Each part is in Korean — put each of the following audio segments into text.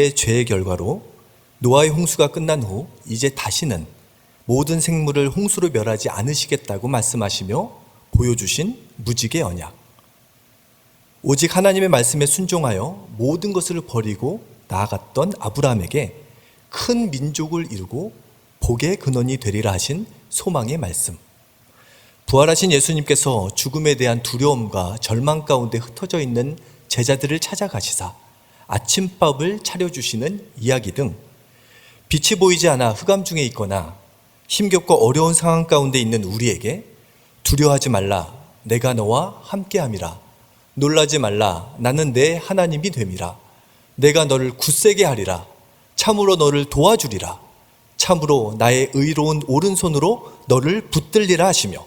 우리의 죄의 결과로 노아의 홍수가 끝난 후 이제 다시는 모든 생물을 홍수로 멸하지 않으시겠다고 말씀하시며 보여주신 무지개 언약. 오직 하나님의 말씀에 순종하여 모든 것을 버리고 나아갔던 아브라함에게 큰 민족을 이루고 복의 근원이 되리라 하신 소망의 말씀. 부활하신 예수님께서 죽음에 대한 두려움과 절망 가운데 흩어져 있는 제자들을 찾아가시사 아침밥을 차려주시는 이야기 등 빛이 보이지 않아 흑암 중에 있거나 힘겹고 어려운 상황 가운데 있는 우리에게 두려워하지 말라, 내가 너와 함께함이라, 놀라지 말라, 나는 내 하나님이 됨이라, 내가 너를 굳세게 하리라, 참으로 너를 도와주리라, 참으로 나의 의로운 오른손으로 너를 붙들리라 하시며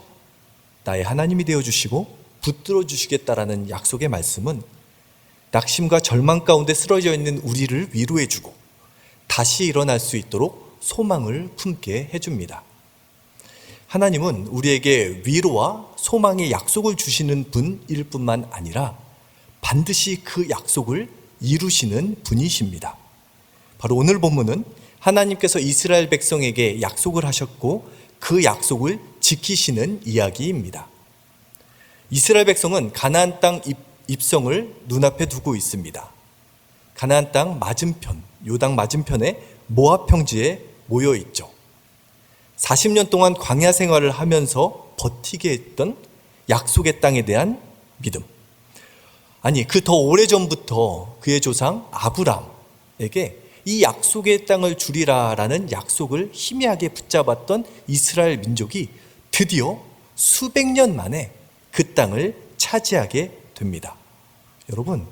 나의 하나님이 되어주시고 붙들어 주시겠다라는 약속의 말씀은 낙심과 절망 가운데 쓰러져 있는 우리를 위로해주고 다시 일어날 수 있도록 소망을 품게 해줍니다. 하나님은 우리에게 위로와 소망의 약속을 주시는 분일 뿐만 아니라 반드시 그 약속을 이루시는 분이십니다. 바로 오늘 본문은 하나님께서 이스라엘 백성에게 약속을 하셨고 그 약속을 지키시는 이야기입니다. 이스라엘 백성은 가나안 땅 입성을 눈앞에 두고 있습니다. 가나안 땅 맞은편, 요당 맞은편에 모압 평지에 모여 있죠. 40년 동안 광야 생활을 하면서 버티게 했던 약속의 땅에 대한 믿음. 아니, 그 더 오래전부터 그의 조상 아브라함에게 이 약속의 땅을 주리라라는 약속을 희미하게 붙잡았던 이스라엘 민족이 드디어 수백 년 만에 그 땅을 차지하게 됩니다. 여러분,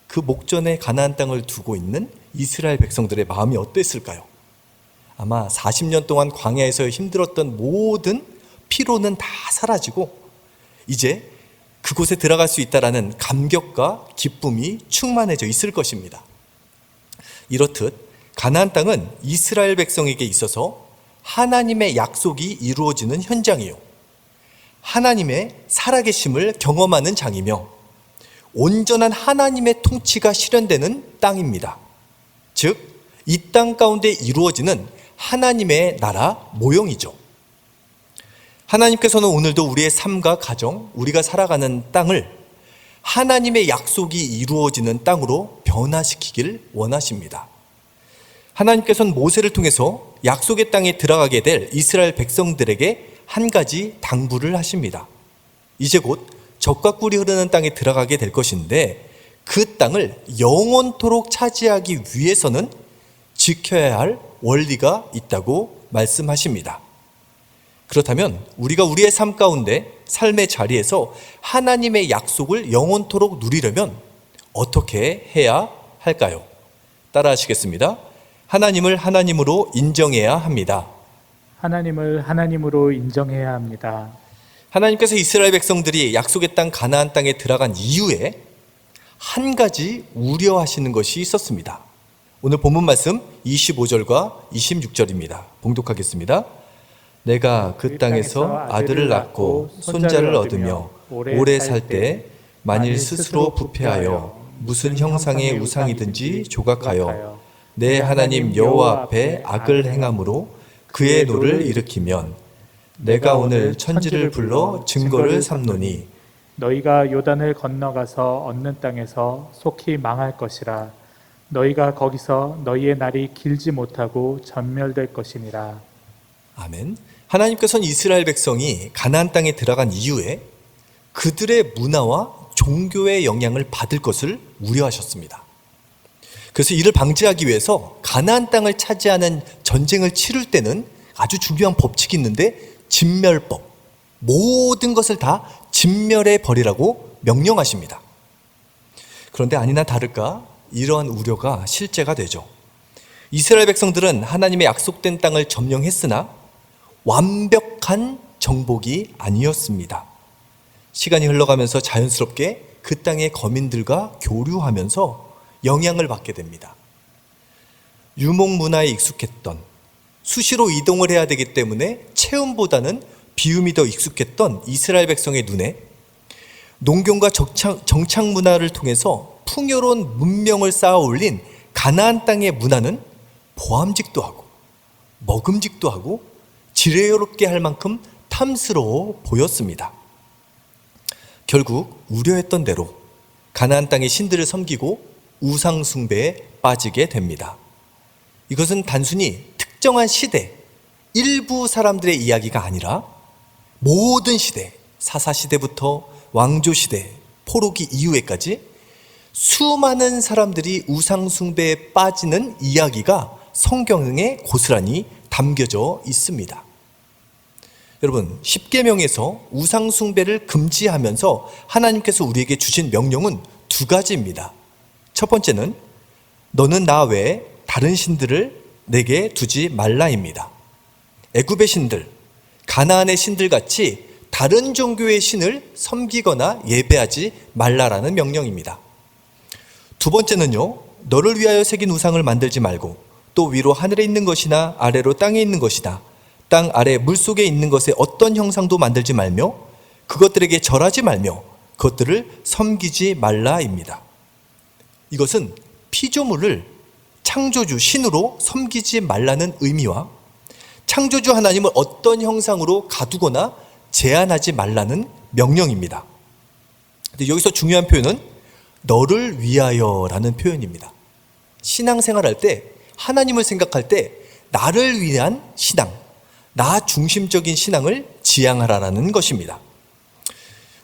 그 목전에 가나안 땅을 두고 있는 이스라엘 백성들의 마음이 어땠을까요? 아마 40년 동안 광야에서 힘들었던 모든 피로는 다 사라지고 이제 그곳에 들어갈 수 있다라는 감격과 기쁨이 충만해져 있을 것입니다. 이렇듯 가나안 땅은 이스라엘 백성에게 있어서 하나님의 약속이 이루어지는 현장이요, 하나님의 살아계심을 경험하는 장이며 온전한 하나님의 통치가 실현되는 땅입니다. 즉, 이 땅 가운데 이루어지는 하나님의 나라 모형이죠. 하나님께서는 오늘도 우리의 삶과 가정, 우리가 살아가는 땅을 하나님의 약속이 이루어지는 땅으로 변화시키길 원하십니다. 하나님께서는 모세를 통해서 약속의 땅에 들어가게 될 이스라엘 백성들에게 한 가지 당부를 하십니다. 이제 곧 젖과 꿀이 흐르는 땅에 들어가게 될 것인데 그 땅을 영원토록 차지하기 위해서는 지켜야 할 원리가 있다고 말씀하십니다. 그렇다면 우리가 우리의 삶 가운데 삶의 자리에서 하나님의 약속을 영원토록 누리려면 어떻게 해야 할까요? 따라 하시겠습니다. 하나님을 하나님으로 인정해야 합니다. 하나님을 하나님으로 인정해야 합니다. 하나님께서 이스라엘 백성들이 약속의 땅 가나안 땅에 들어간 이후에 한 가지 우려하시는 것이 있었습니다. 오늘 본문 말씀 25절과 26절입니다. 봉독하겠습니다. 내가 그 땅에서 아들을 낳고 손자를 얻으며 오래 살 때 만일 스스로 부패하여 무슨 형상의 우상이든지 조각하여 내 하나님 여호와 앞에 악을 행함으로 그의 노를 일으키면 내가 오늘 천지를 불러 증거를 삼노니 너희가 요단을 건너가서 얻는 땅에서 속히 망할 것이라. 너희가 거기서 너희의 날이 길지 못하고 전멸될 것이니라. 아멘. 하나님께서는 이스라엘 백성이 가나안 땅에 들어간 이후에 그들의 문화와 종교의 영향을 받을 것을 우려하셨습니다. 그래서 이를 방지하기 위해서 가나안 땅을 차지하는 전쟁을 치를 때는 아주 중요한 법칙이 있는데 진멸법, 모든 것을 다 진멸해 버리라고 명령하십니다. 그런데 아니나 다를까 이러한 우려가 실제가 되죠. 이스라엘 백성들은 하나님의 약속된 땅을 점령했으나 완벽한 정복이 아니었습니다. 시간이 흘러가면서 자연스럽게 그 땅의 거민들과 교류하면서 영향을 받게 됩니다. 유목 문화에 익숙했던, 수시로 이동을 해야 되기 때문에 체험보다는 비움이 더 익숙했던 이스라엘 백성의 눈에 농경과 정착 문화를 통해서 풍요로운 문명을 쌓아 올린 가나안 땅의 문화는 보암직도 하고 먹음직도 하고 지혜롭게 할 만큼 탐스러워 보였습니다. 결국 우려했던 대로 가나안 땅의 신들을 섬기고 우상 숭배에 빠지게 됩니다. 이것은 단순히 특정한 시대, 일부 사람들의 이야기가 아니라 모든 시대, 사사시대부터 왕조시대, 포로기 이후에까지 수많은 사람들이 우상 숭배에 빠지는 이야기가 성경에 고스란히 담겨져 있습니다. 여러분, 십계명에서 우상 숭배를 금지하면서 하나님께서 우리에게 주신 명령은 두 가지입니다. 첫 번째는 너는 나 외에 다른 신들을 내게 두지 말라입니다. 애굽의 신들, 가나안의 신들 같이 다른 종교의 신을 섬기거나 예배하지 말라라는 명령입니다. 두 번째는요, 너를 위하여 새긴 우상을 만들지 말고 또 위로 하늘에 있는 것이나 아래로 땅에 있는 것이나 땅 아래 물속에 있는 것에 어떤 형상도 만들지 말며 그것들에게 절하지 말며 그것들을 섬기지 말라입니다. 이것은 피조물을 창조주 신으로 섬기지 말라는 의미와 창조주 하나님을 어떤 형상으로 가두거나 제한하지 말라는 명령입니다. 근데 여기서 중요한 표현은 너를 위하여라는 표현입니다. 신앙생활할 때 하나님을 생각할 때 나를 위한 신앙, 나 중심적인 신앙을 지향하라는 것입니다.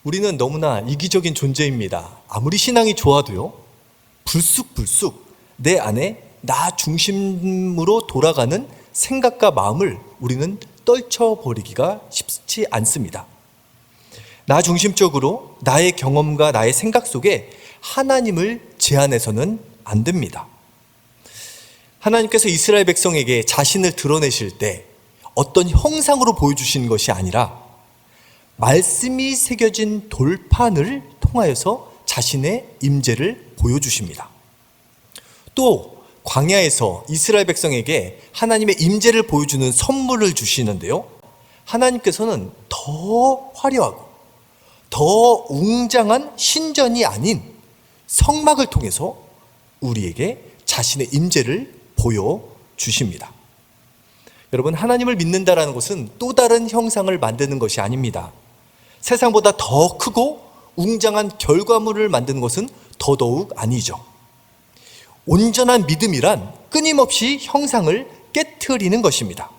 우리는 너무나 이기적인 존재입니다. 아무리 신앙이 좋아도요, 불쑥불쑥 내 안에 나 중심으로 돌아가는 생각과 마음을 우리는 떨쳐버리기가 쉽지 않습니다. 나 중심적으로 나의 경험과 나의 생각 속에 하나님을 제한해서는 안 됩니다. 하나님께서 이스라엘 백성에게 자신을 드러내실 때 어떤 형상으로 보여주시는 것이 아니라 말씀이 새겨진 돌판을 통하여서 자신의 임재를 보여주십니다. 또 광야에서 이스라엘 백성에게 하나님의 임재를 보여주는 선물을 주시는데요, 하나님께서는 더 화려하고 더 웅장한 신전이 아닌 성막을 통해서 우리에게 자신의 임재를 보여주십니다. 여러분, 하나님을 믿는다라는 것은 또 다른 형상을 만드는 것이 아닙니다. 세상보다 더 크고 웅장한 결과물을 만드는 것은 더더욱 아니죠. 온전한 믿음이란 끊임없이 형상을 깨트리는 것입니다.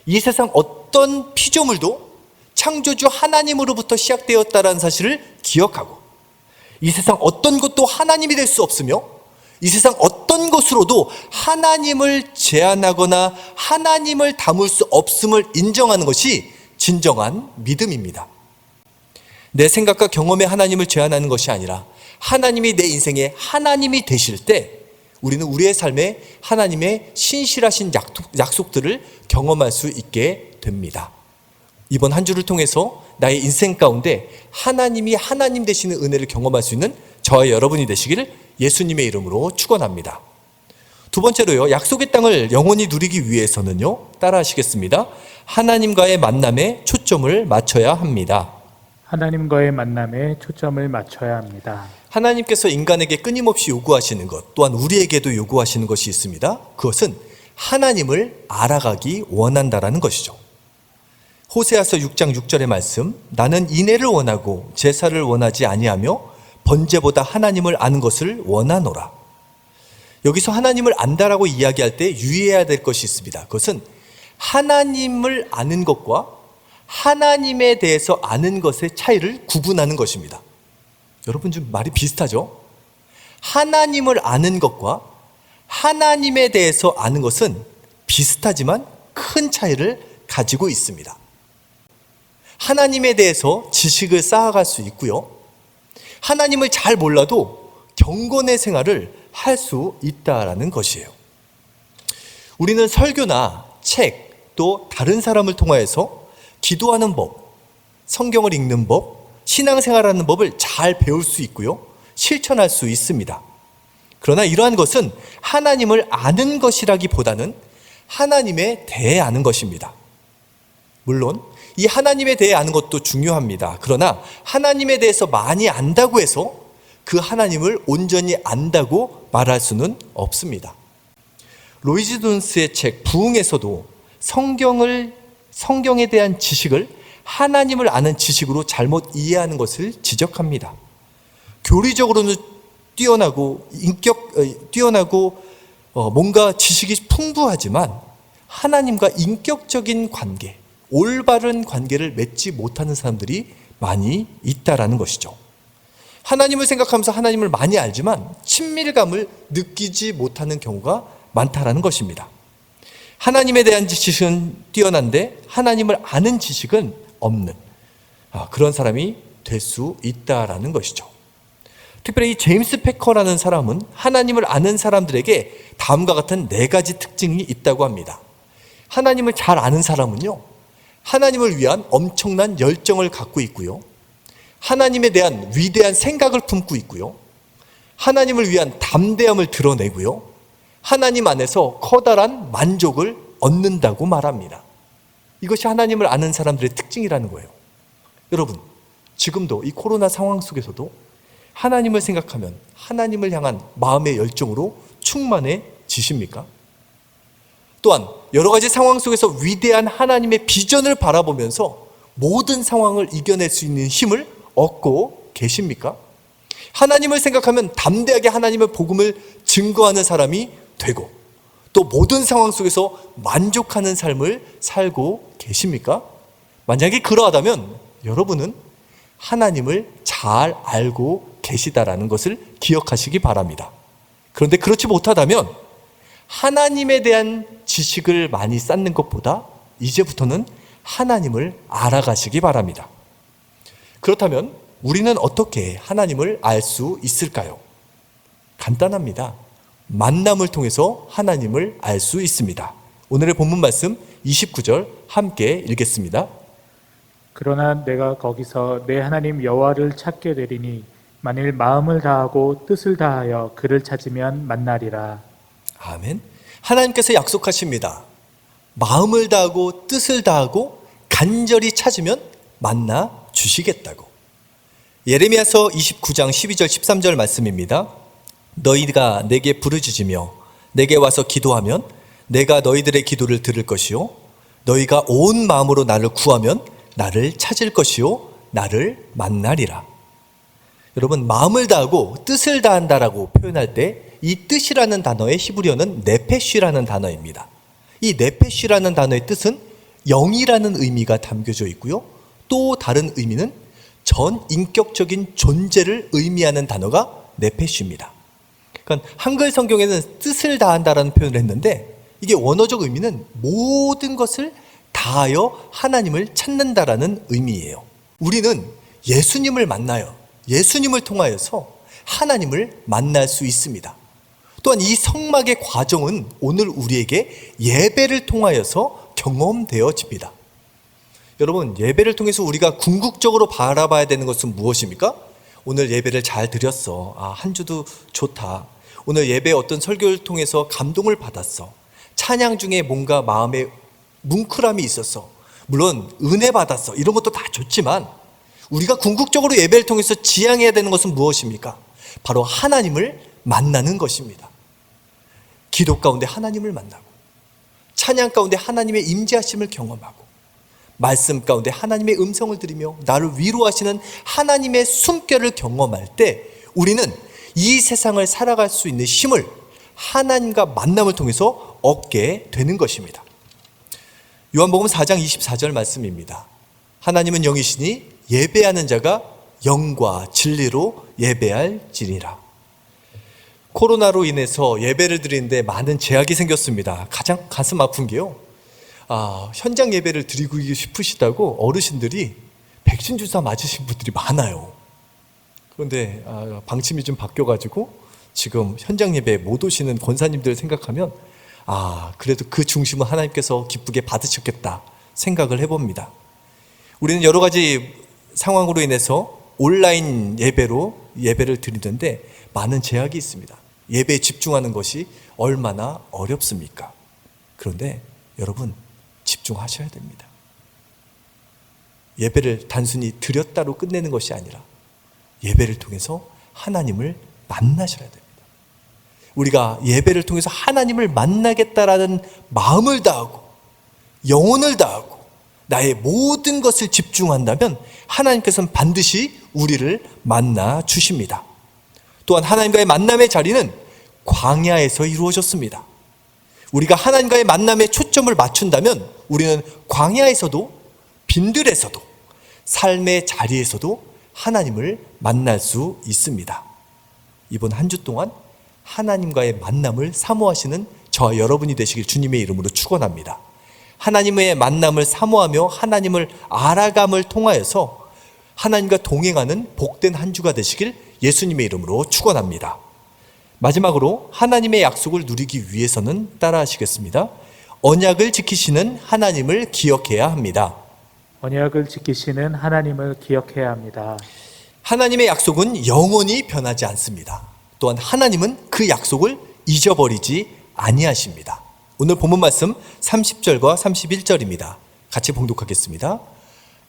이 세상 어떤 피조물도 창조주 하나님으로부터 시작되었다는 사실을 기억하고 이 세상 어떤 것도 하나님이 될 수 없으며 이 세상 어떤 것으로도 하나님을 제한하거나 하나님을 담을 수 없음을 인정하는 것이 진정한 믿음입니다. 내 생각과 경험에 하나님을 제한하는 것이 아니라 하나님이 내 인생에 하나님이 되실 때 우리는 우리의 삶에 하나님의 신실하신 약속들을 경험할 수 있게 됩니다. 이번 한 주를 통해서 나의 인생 가운데 하나님이 하나님 되시는 은혜를 경험할 수 있는 저와 여러분이 되시기를 예수님의 이름으로 축원합니다. 두 번째로요, 약속의 땅을 영원히 누리기 위해서는요, 따라 하시겠습니다. 하나님과의 만남에 초점을 맞춰야 합니다. 하나님과의 만남에 초점을 맞춰야 합니다. 하나님께서 인간에게 끊임없이 요구하시는 것, 또한 우리에게도 요구하시는 것이 있습니다. 그것은 하나님을 알아가기 원한다라는 것이죠. 호세아서 6장 6절의 말씀, 나는 인애를 원하고 제사를 원하지 아니하며 번제보다 하나님을 아는 것을 원하노라. 여기서 하나님을 안다라고 이야기할 때 유의해야 될 것이 있습니다. 그것은 하나님을 아는 것과 하나님에 대해서 아는 것의 차이를 구분하는 것입니다. 여러분, 좀 말이 비슷하죠? 하나님을 아는 것과 하나님에 대해서 아는 것은 비슷하지만 큰 차이를 가지고 있습니다. 하나님에 대해서 지식을 쌓아갈 수 있고요, 하나님을 잘 몰라도 경건의 생활을 할 수 있다라는 것이에요. 우리는 설교나 책, 또 다른 사람을 통하여서 기도하는 법, 성경을 읽는 법, 신앙생활하는 법을 잘 배울 수 있고요, 실천할 수 있습니다. 그러나 이러한 것은 하나님을 아는 것이라기보다는 하나님에 대해 아는 것입니다. 물론 이 하나님에 대해 아는 것도 중요합니다. 그러나 하나님에 대해서 많이 안다고 해서 그 하나님을 온전히 안다고 말할 수는 없습니다. 로이즈 존스의 책 부흥에서도 성경에 대한 지식을 하나님을 아는 지식으로 잘못 이해하는 것을 지적합니다. 교리적으로는 뛰어나고 뭔가 지식이 풍부하지만 하나님과 인격적인 관계, 올바른 관계를 맺지 못하는 사람들이 많이 있다라는 것이죠. 하나님을 생각하면서 하나님을 많이 알지만 친밀감을 느끼지 못하는 경우가 많다라는 것입니다. 하나님에 대한 지식은 뛰어난데 하나님을 아는 지식은 없는 그런 사람이 될 수 있다라는 것이죠. 특별히 이 제임스 패커라는 사람은 하나님을 아는 사람들에게 다음과 같은 4가지 특징이 있다고 합니다. 하나님을 잘 아는 사람은요, 하나님을 위한 엄청난 열정을 갖고 있고요, 하나님에 대한 위대한 생각을 품고 있고요, 하나님을 위한 담대함을 드러내고요, 하나님 안에서 커다란 만족을 얻는다고 말합니다. 이것이 하나님을 아는 사람들의 특징이라는 거예요. 여러분, 지금도 이 코로나 상황 속에서도 하나님을 생각하면 하나님을 향한 마음의 열정으로 충만해지십니까? 또한 여러 가지 상황 속에서 위대한 하나님의 비전을 바라보면서 모든 상황을 이겨낼 수 있는 힘을 얻고 계십니까? 하나님을 생각하면 담대하게 하나님의 복음을 증거하는 사람이 되고 또 모든 상황 속에서 만족하는 삶을 살고 계십니까? 만약에 그러하다면 여러분은 하나님을 잘 알고 계시다라는 것을 기억하시기 바랍니다. 그런데 그렇지 못하다면 하나님에 대한 지식을 많이 쌓는 것보다 이제부터는 하나님을 알아가시기 바랍니다. 그렇다면 우리는 어떻게 하나님을 알 수 있을까요? 간단합니다. 만남을 통해서 하나님을 알 수 있습니다. 오늘의 본문 말씀 29절 함께 읽겠습니다. 그러나 내가 거기서 내 하나님 여호와를 찾게 되리니 만일 마음을 다하고 뜻을 다하여 그를 찾으면 만나리라. 아멘. 하나님께서 약속하십니다. 마음을 다하고 뜻을 다하고 간절히 찾으면 만나 주시겠다고. 예레미야서 29장 12절 13절 말씀입니다. 너희가 내게 부르짖으며 내게 와서 기도하면 내가 너희들의 기도를 들을 것이요 너희가 온 마음으로 나를 구하면 나를 찾을 것이요 나를 만나리라. 여러분, 마음을 다하고 뜻을 다한다라고 표현할 때 이 뜻이라는 단어의 히브리어는 네페쉬라는 단어입니다. 이 네페쉬라는 단어의 뜻은 영이라는 의미가 담겨져 있고요, 또 다른 의미는 전 인격적인 존재를 의미하는 단어가 네페쉬입니다. 그러니까 한글 성경에는 뜻을 다한다라는 표현을 했는데 이게 원어적 의미는 모든 것을 다하여 하나님을 찾는다라는 의미예요. 우리는 예수님을 만나요. 예수님을 통하여서 하나님을 만날 수 있습니다. 또한 이 성막의 과정은 오늘 우리에게 예배를 통하여서 경험되어집니다. 여러분, 예배를 통해서 우리가 궁극적으로 바라봐야 되는 것은 무엇입니까? 오늘 예배를 잘 드렸어. 한 주도 좋다. 오늘 예배 어떤 설교를 통해서 감동을 받았어. 찬양 중에 뭔가 마음에 뭉클함이 있었어. 물론 은혜 받았어. 이런 것도 다 좋지만 우리가 궁극적으로 예배를 통해서 지향해야 되는 것은 무엇입니까? 바로 하나님을 만나는 것입니다. 기도 가운데 하나님을 만나고, 찬양 가운데 하나님의 임재하심을 경험하고, 말씀 가운데 하나님의 음성을 들으며 나를 위로하시는 하나님의 숨결을 경험할 때 우리는 이 세상을 살아갈 수 있는 힘을 하나님과 만남을 통해서 얻게 되는 것입니다. 요한복음 4장 24절 말씀입니다. 하나님은 영이시니 예배하는 자가 영과 진리로 예배할지니라. 코로나로 인해서 예배를 드리는데 많은 제약이 생겼습니다. 가장 가슴 아픈 게요, 현장 예배를 드리고 싶으시다고 어르신들이 백신 주사 맞으신 분들이 많아요. 그런데 방침이 좀 바뀌어가지고 지금 현장 예배에 못 오시는 권사님들 생각하면 그래도 그 중심은 하나님께서 기쁘게 받으셨겠다 생각을 해봅니다. 우리는 여러 가지 상황으로 인해서 온라인 예배로 예배를 드리는데 많은 제약이 있습니다. 예배에 집중하는 것이 얼마나 어렵습니까? 그런데 여러분, 집중하셔야 됩니다. 예배를 단순히 드렸다로 끝내는 것이 아니라 예배를 통해서 하나님을 만나셔야 됩니다. 우리가 예배를 통해서 하나님을 만나겠다라는 마음을 다하고 영혼을 다하고 나의 모든 것을 집중한다면 하나님께서는 반드시 우리를 만나 주십니다. 또한 하나님과의 만남의 자리는 광야에서 이루어졌습니다. 우리가 하나님과의 만남에 초점을 맞춘다면 우리는 광야에서도 빈들에서도 삶의 자리에서도 하나님을 만날 수 있습니다. 이번 한 주 동안 하나님과의 만남을 사모하시는 저와 여러분이 되시길 주님의 이름으로 축원합니다. 하나님의 만남을 사모하며 하나님을 알아감을 통하여서 하나님과 동행하는 복된 한 주가 되시길 예수님의 이름으로 축원합니다. 마지막으로 하나님의 약속을 누리기 위해서는 따라하시겠습니다. 언약을 지키시는 하나님을 기억해야 합니다. 언약을 지키시는 하나님을 기억해야 합니다. 하나님의 약속은 영원히 변하지 않습니다. 또한 하나님은 그 약속을 잊어버리지 아니하십니다. 오늘 본문 말씀 30절과 31절입니다. 같이 봉독하겠습니다.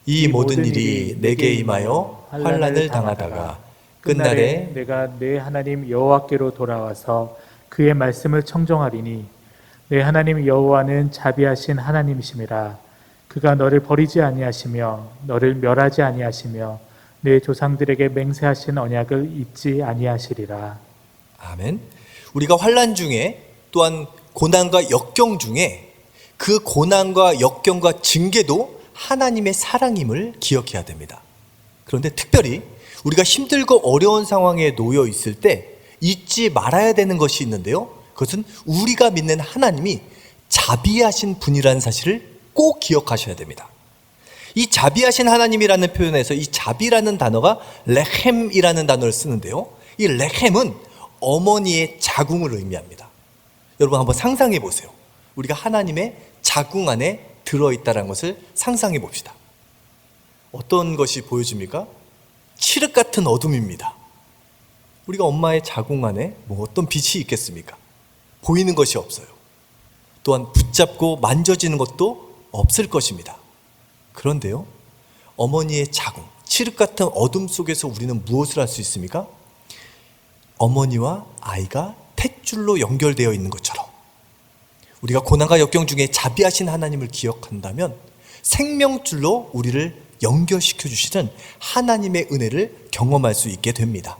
이 모든 일이 내게 임하여 환난을 당하다가 끝날에 내가 내 하나님 여호와께로 돌아와서 그의 말씀을 청종하리니 내 하나님 여호와는 자비하신 하나님이심이라. 그가 너를 버리지 아니하시며 너를 멸하지 아니하시며 내 조상들에게 맹세하신 언약을 잊지 아니하시리라. 아멘. 우리가 환난 중에 또한 고난과 역경 중에 그 고난과 역경과 징계도 하나님의 사랑임을 기억해야 됩니다. 그런데 특별히 우리가 힘들고 어려운 상황에 놓여 있을 때 잊지 말아야 되는 것이 있는데요. 그것은 우리가 믿는 하나님이 자비하신 분이라는 사실을 꼭 기억하셔야 됩니다. 이 자비하신 하나님이라는 표현에서 이 자비라는 단어가 레헴이라는 단어를 쓰는데요. 이 레헴은 어머니의 자궁을 의미합니다. 여러분 한번 상상해 보세요. 우리가 하나님의 자궁 안에 들어있다는 것을 상상해 봅시다. 어떤 것이 보여집니까? 칠흑 같은 어둠입니다. 우리가 엄마의 자궁 안에 어떤 빛이 있겠습니까? 보이는 것이 없어요. 또한 붙잡고 만져지는 것도 없을 것입니다. 그런데요, 어머니의 자궁, 칠흑 같은 어둠 속에서 우리는 무엇을 할 수 있습니까? 어머니와 아이가 탯줄로 연결되어 있는 것처럼 우리가 고난과 역경 중에 자비하신 하나님을 기억한다면 생명줄로 우리를 연결시켜 주시는 하나님의 은혜를 경험할 수 있게 됩니다.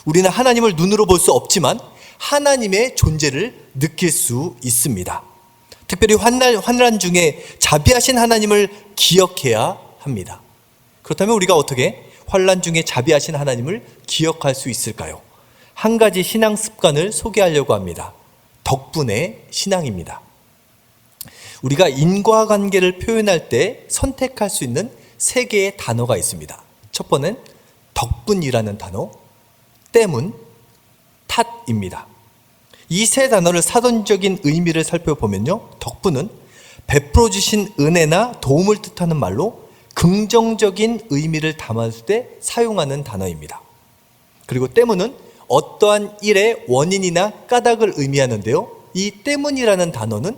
우리는 하나님을 눈으로 볼 수 없지만 하나님의 존재를 느낄 수 있습니다. 특별히 환난 중에 자비하신 하나님을 기억해야 합니다. 그렇다면 우리가 어떻게 환난 중에 자비하신 하나님을 기억할 수 있을까요? 한 가지 신앙 습관을 소개하려고 합니다. 덕분의 신앙입니다. 우리가 인과관계를 표현할 때 선택할 수 있는 세 개의 단어가 있습니다. 첫 번째는 덕분이라는 단어, 때문, 탓입니다. 이 세 단어를 사전적인 의미를 살펴보면요, 덕분은 베풀어 주신 은혜나 도움을 뜻하는 말로 긍정적인 의미를 담았을 때 사용하는 단어입니다. 그리고 때문은 어떠한 일의 원인이나 까닭을 의미하는데요, 이 때문이라는 단어는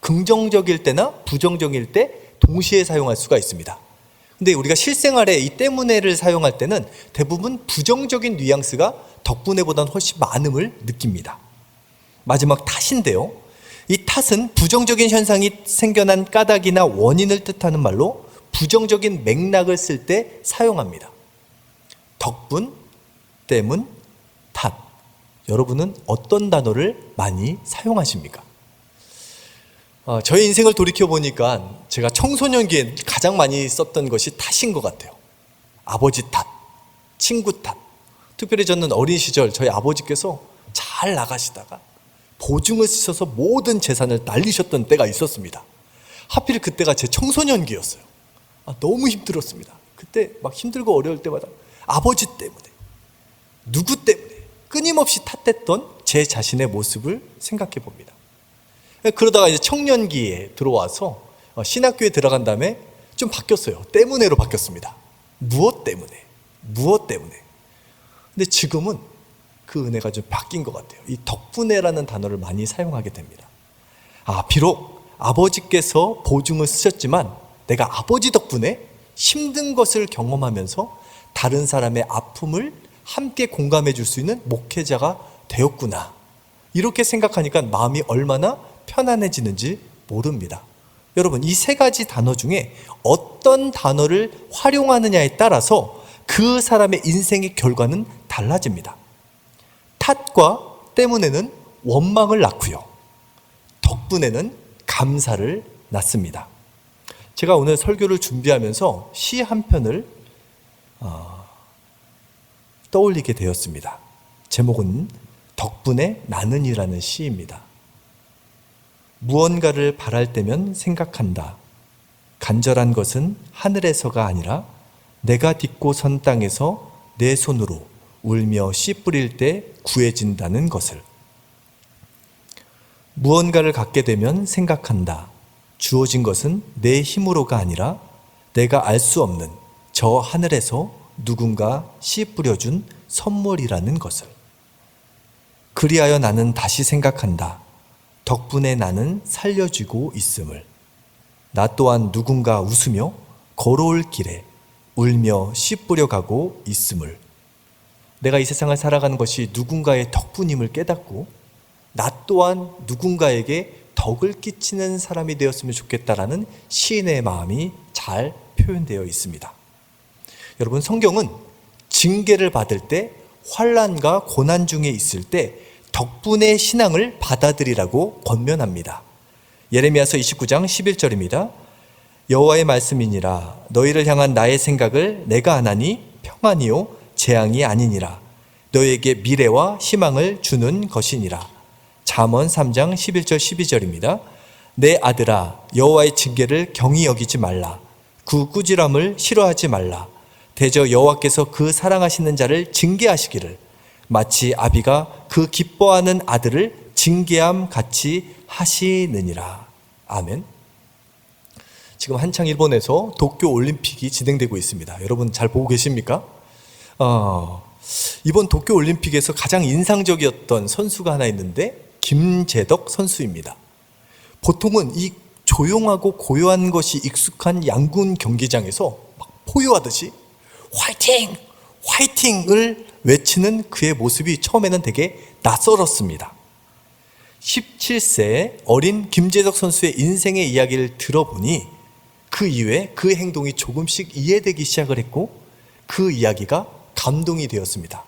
긍정적일 때나 부정적일 때 동시에 사용할 수가 있습니다. 근데 우리가 실생활에 이 때문에를 사용할 때는 대부분 부정적인 뉘앙스가 덕분에보다는 훨씬 많음을 느낍니다. 마지막 탓인데요, 이 탓은 부정적인 현상이 생겨난 까닭이나 원인을 뜻하는 말로 부정적인 맥락을 쓸 때 사용합니다. 덕분, 때문, 탓. 여러분은 어떤 단어를 많이 사용하십니까? 저의 인생을 돌이켜보니까 제가 청소년기에 가장 많이 썼던 것이 탓인 것 같아요. 아버지 탓, 친구 탓. 특별히 저는 어린 시절 저희 아버지께서 잘 나가시다가 보증을 쓰셔서 모든 재산을 날리셨던 때가 있었습니다. 하필 그때가 제 청소년기였어요. 너무 힘들었습니다. 그때 막 힘들고 어려울 때마다 아버지 때문에, 누구 때문에 끊임없이 탓했던 제 자신의 모습을 생각해 봅니다. 그러다가 이제 청년기에 들어와서 신학교에 들어간 다음에 좀 바뀌었어요. 때문에로 바뀌었습니다. 무엇 때문에, 무엇 때문에. 근데 지금은 그 은혜가 좀 바뀐 것 같아요. 이 덕분에라는 단어를 많이 사용하게 됩니다. 비록 아버지께서 보증을 쓰셨지만 내가 아버지 덕분에 힘든 것을 경험하면서 다른 사람의 아픔을 함께 공감해 줄 수 있는 목회자가 되었구나. 이렇게 생각하니까 마음이 얼마나 편안해지는지 모릅니다. 여러분, 이 세 가지 단어 중에 어떤 단어를 활용하느냐에 따라서 그 사람의 인생의 결과는 달라집니다. 탓과 때문에는 원망을 낳고요, 덕분에는 감사를 낳습니다. 제가 오늘 설교를 준비하면서 시 한 편을 떠올리게 되었습니다. 제목은 덕분에 나는이라는 시입니다. 무언가를 바랄 때면 생각한다. 간절한 것은 하늘에서가 아니라 내가 딛고 선 땅에서 내 손으로 울며 씨 뿌릴 때 구해진다는 것을. 무언가를 갖게 되면 생각한다. 주어진 것은 내 힘으로가 아니라 내가 알 수 없는 저 하늘에서 누군가 씨 뿌려준 선물이라는 것을. 그리하여 나는 다시 생각한다. 덕분에 나는 살려지고 있음을. 나 또한 누군가 웃으며 걸어올 길에 울며 씨 뿌려가고 있음을. 내가 이 세상을 살아가는 것이 누군가의 덕분임을 깨닫고 나 또한 누군가에게 덕을 끼치는 사람이 되었으면 좋겠다라는 시인의 마음이 잘 표현되어 있습니다. 여러분, 성경은 징계를 받을 때, 환난과 고난 중에 있을 때 덕분의 신앙을 받아들이라고 권면합니다. 예레미야서 29장 11절입니다. 여호와의 말씀이니라. 너희를 향한 나의 생각을 내가 아나니 평안이요 재앙이 아니니라. 너희에게 미래와 희망을 주는 것이니라. 잠언 3장 11절 12절입니다. 내 아들아, 여호와의 징계를 경히 여기지 말라. 그 꾸지람을 싫어하지 말라. 대저 여호와께서 그 사랑하시는 자를 징계하시기를 마치 아비가 그 기뻐하는 아들을 징계함 같이 하시느니라. 아멘. 지금 한창 일본에서 도쿄 올림픽이 진행되고 있습니다. 여러분 잘 보고 계십니까? 이번 도쿄 올림픽에서 가장 인상적이었던 선수가 하나 있는데 김재덕 선수입니다. 보통은 이 조용하고 고요한 것이 익숙한 양궁 경기장에서 막 포효하듯이 화이팅! 화이팅을 외치는 그의 모습이 처음에는 되게 낯설었습니다. 17세 어린 김재덕 선수의 인생의 이야기를 들어보니 그 이후에 그 행동이 조금씩 이해되기 시작을 했고 그 이야기가 감동이 되었습니다.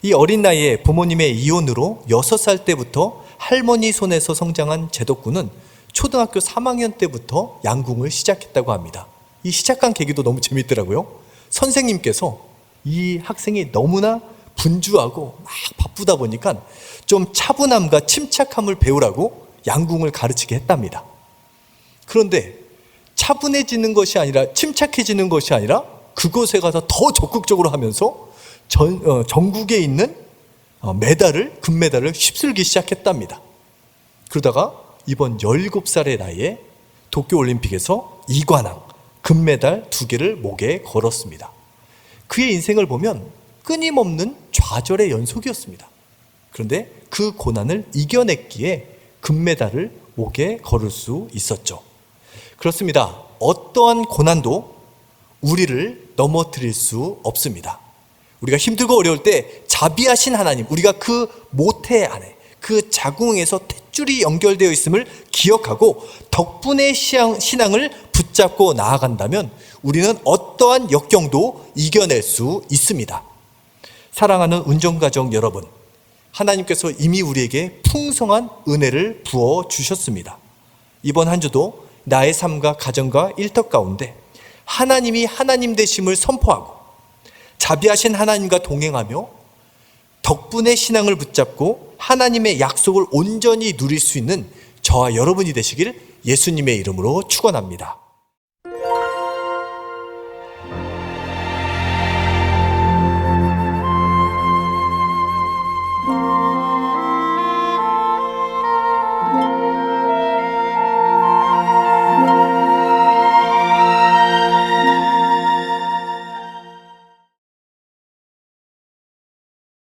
이 어린 나이에 부모님의 이혼으로 6살 때부터 할머니 손에서 성장한 재덕군은 초등학교 3학년 때부터 양궁을 시작했다고 합니다. 이 시작한 계기도 너무 재밌더라고요. 선생님께서 이 학생이 너무나 분주하고 막 바쁘다 보니까 좀 차분함과 침착함을 배우라고 양궁을 가르치게 했답니다. 그런데 차분해지는 것이 아니라 침착해지는 것이 아니라 그곳에 가서 더 적극적으로 하면서 전국에 있는 메달을, 금메달을 휩쓸기 시작했답니다. 그러다가 이번 17살의 나이에 도쿄올림픽에서 2관왕, 금메달 2개를 목에 걸었습니다. 그의 인생을 보면 끊임없는 좌절의 연속이었습니다. 그런데 그 고난을 이겨냈기에 금메달을 목에 걸을 수 있었죠. 그렇습니다. 어떠한 고난도 우리를 넘어뜨릴 수 없습니다. 우리가 힘들고 어려울 때 자비하신 하나님, 우리가 그 모태 안에, 그 자궁에서 탯줄이 연결되어 있음을 기억하고 덕분에 신앙을 붙잡고 나아간다면 우리는 어떠한 역경도 이겨낼 수 있습니다. 사랑하는 운전가족 여러분, 하나님께서 이미 우리에게 풍성한 은혜를 부어주셨습니다. 이번 한 주도 나의 삶과 가정과 일터 가운데 하나님이 하나님 되심을 선포하고 자비하신 하나님과 동행하며 덕분에 신앙을 붙잡고 하나님의 약속을 온전히 누릴 수 있는 저와 여러분이 되시길 예수님의 이름으로 축원합니다.